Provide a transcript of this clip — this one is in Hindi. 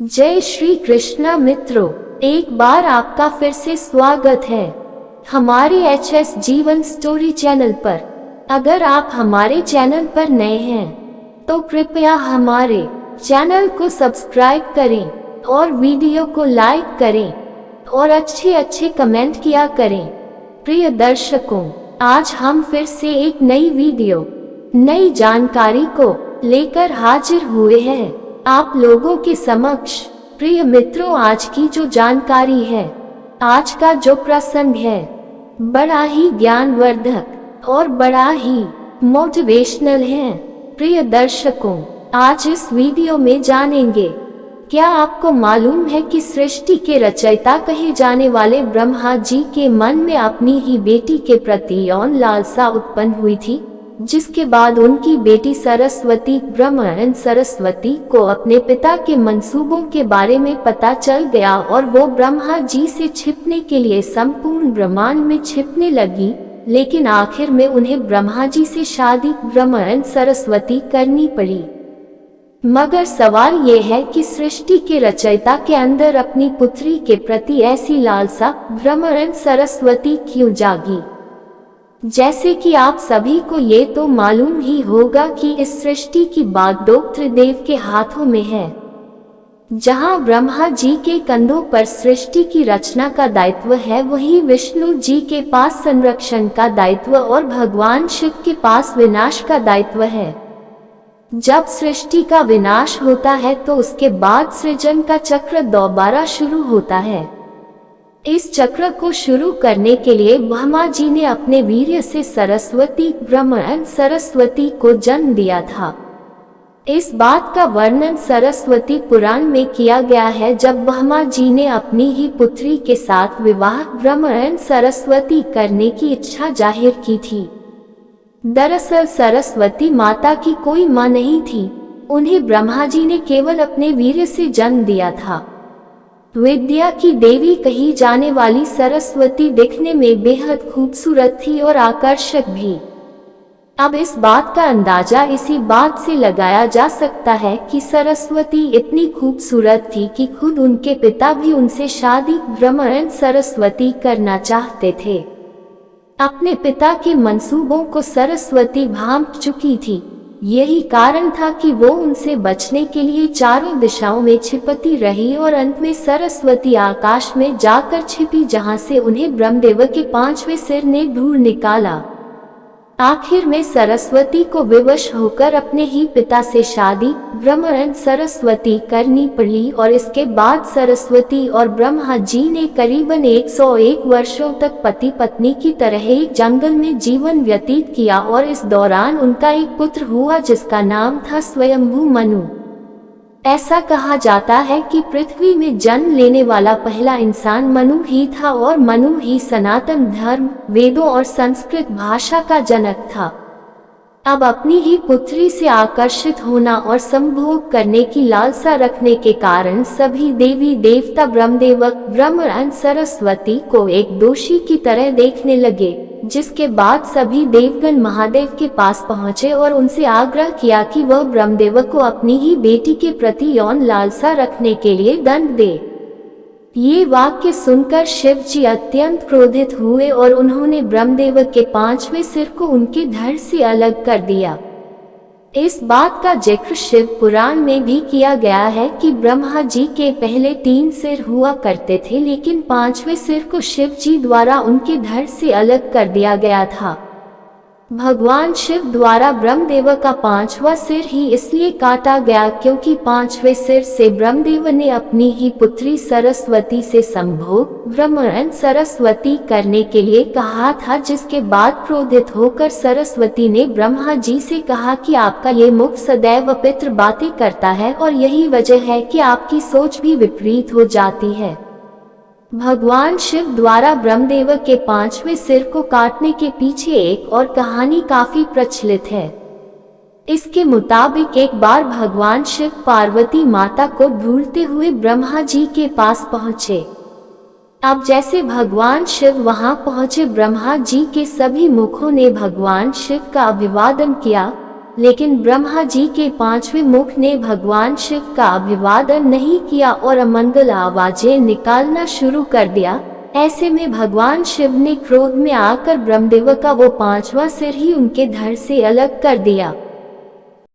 जय श्री कृष्णा मित्रों, एक बार आपका फिर से स्वागत है हमारे एचएस जीवन स्टोरी चैनल पर। अगर आप हमारे चैनल पर नए हैं तो कृपया हमारे चैनल को सब्सक्राइब करें और वीडियो को लाइक करें और अच्छे कमेंट किया करें। प्रिय दर्शकों, आज हम फिर से एक नई वीडियो, नई जानकारी को लेकर हाजिर हुए हैं आप लोगों के समक्ष। प्रिय मित्रों, आज की जो जानकारी है, आज का जो प्रसंग है, बड़ा ही ज्ञानवर्धक और बड़ा ही मोटिवेशनल है। प्रिय दर्शकों, आज इस वीडियो में जानेंगे, क्या आपको मालूम है कि सृष्टि के रचयिता कहे जाने वाले ब्रह्मा जी के मन में अपनी ही बेटी के प्रति यौन लालसा उत्पन्न हुई थी, जिसके बाद उनकी बेटी सरस्वती ब्रह्मन सरस्वती को अपने पिता के मंसूबों के बारे में पता चल गया और वो ब्रह्मा जी से छिपने के लिए संपूर्ण ब्रह्मांड में छिपने लगी। लेकिन आखिर में उन्हें ब्रह्मा जी से शादी ब्रह्मन सरस्वती करनी पड़ी। मगर सवाल ये है कि सृष्टि के रचयिता के अंदर अपनी पुत्री के प्रति ऐसी लालसा ब्रह्मन सरस्वती क्यों जागी? जैसे कि आप सभी को ये तो मालूम ही होगा कि इस सृष्टि की बागडोर त्रिदेव के हाथों में है। जहां ब्रह्मा जी के कंधों पर सृष्टि की रचना का दायित्व है, वहीं विष्णु जी के पास संरक्षण का दायित्व और भगवान शिव के पास विनाश का दायित्व है। जब सृष्टि का विनाश होता है तो उसके बाद सृजन का चक्र दोबारा शुरू होता है। इस चक्र को शुरू करने के लिए ब्रह्मा जी ने अपने वीर्य से सरस्वती ब्रह्मन सरस्वती को जन्म दिया था। इस बात का वर्णन सरस्वती पुराण में किया गया है, जब ब्रह्मा जी ने अपनी ही पुत्री के साथ विवाह ब्रह्मन सरस्वती करने की इच्छा जाहिर की थी। दरअसल सरस्वती माता की कोई मां नहीं थी, उन्हें ब्रह्मा जी ने केवल अपने वीर्य से जन्म दिया था। विद्या की देवी कही जाने वाली सरस्वती दिखने में बेहद खूबसूरत थी और आकर्षक भी। अब इस बात का अंदाजा इसी बात से लगाया जा सकता है कि सरस्वती इतनी खूबसूरत थी कि खुद उनके पिता भी उनसे शादी ब्रह्मन सरस्वती करना चाहते थे। अपने पिता के मंसूबों को सरस्वती भांप चुकी थी। यही कारण था कि वो उनसे बचने के लिए चारों दिशाओं में छिपती रही और अंत में सरस्वती आकाश में जाकर छिपी, जहां से उन्हें ब्रह्मदेव के 5वें सिर ने ढूंढ निकाला। आखिर में सरस्वती को विवश होकर अपने ही पिता से शादी ब्रह्मन सरस्वती करनी पड़ी और इसके बाद सरस्वती और ब्रह्मा जी ने करीबन 101 वर्षों तक पति पत्नी की तरह एक जंगल में जीवन व्यतीत किया और इस दौरान उनका एक पुत्र हुआ जिसका नाम था स्वयंभू मनु। ऐसा कहा जाता है कि पृथ्वी में जन्म लेने वाला पहला इंसान मनु ही था और मनु ही सनातन धर्म, वेदों और संस्कृत भाषा का जनक था। अब अपनी ही पुत्री से आकर्षित होना और संभोग करने की लालसा रखने के कारण सभी देवी देवता ब्रह्मदेव ब्रह्मन सरस्वती को एक दोषी की तरह देखने लगे, जिसके बाद सभी देवगण महादेव के पास पहुंचे और उनसे आग्रह किया कि वह ब्रह्मदेव को अपनी ही बेटी के प्रति यौन लालसा रखने के लिए दंड दे। ये वाक्य सुनकर शिव जी अत्यंत क्रोधित हुए और उन्होंने ब्रह्मदेव के 5वें सिर को उनके धड़ से अलग कर दिया। इस बात का जिक्र शिव पुराण में भी किया गया है कि ब्रह्मा जी के पहले 3 सिर हुआ करते थे, लेकिन 5वें सिर को शिव जी द्वारा उनके धड़ से अलग कर दिया गया था। भगवान शिव द्वारा ब्रह्मदेव का 5वां सिर ही इसलिए काटा गया क्योंकि 5वें सिर से ब्रह्मदेव ने अपनी ही पुत्री सरस्वती से संभोग ब्रह्मन सरस्वती करने के लिए कहा था, जिसके बाद क्रोधित होकर सरस्वती ने ब्रह्मा जी से कहा कि आपका ये मुख सदैव अपित्र बातें करता है और यही वजह है कि आपकी सोच भी विपरीत हो जाती है। भगवान शिव द्वारा ब्रह्मदेव के 5वें सिर को काटने के पीछे एक और कहानी काफी प्रचलित है। इसके मुताबिक एक बार भगवान शिव पार्वती माता को ढूंढते हुए ब्रह्मा जी के पास पहुंचे। अब जैसे भगवान शिव वहां पहुंचे, ब्रह्मा जी के सभी मुखों ने भगवान शिव का अभिवादन किया। लेकिन ब्रह्मा जी के पांचवें मुख ने भगवान शिव का अभिवादन नहीं किया और अमंगल आवाजें निकालना शुरू कर दिया। ऐसे में भगवान शिव ने क्रोध में आकर ब्रह्मदेव का वो पांचवा सिर ही उनके धड़ से अलग कर दिया।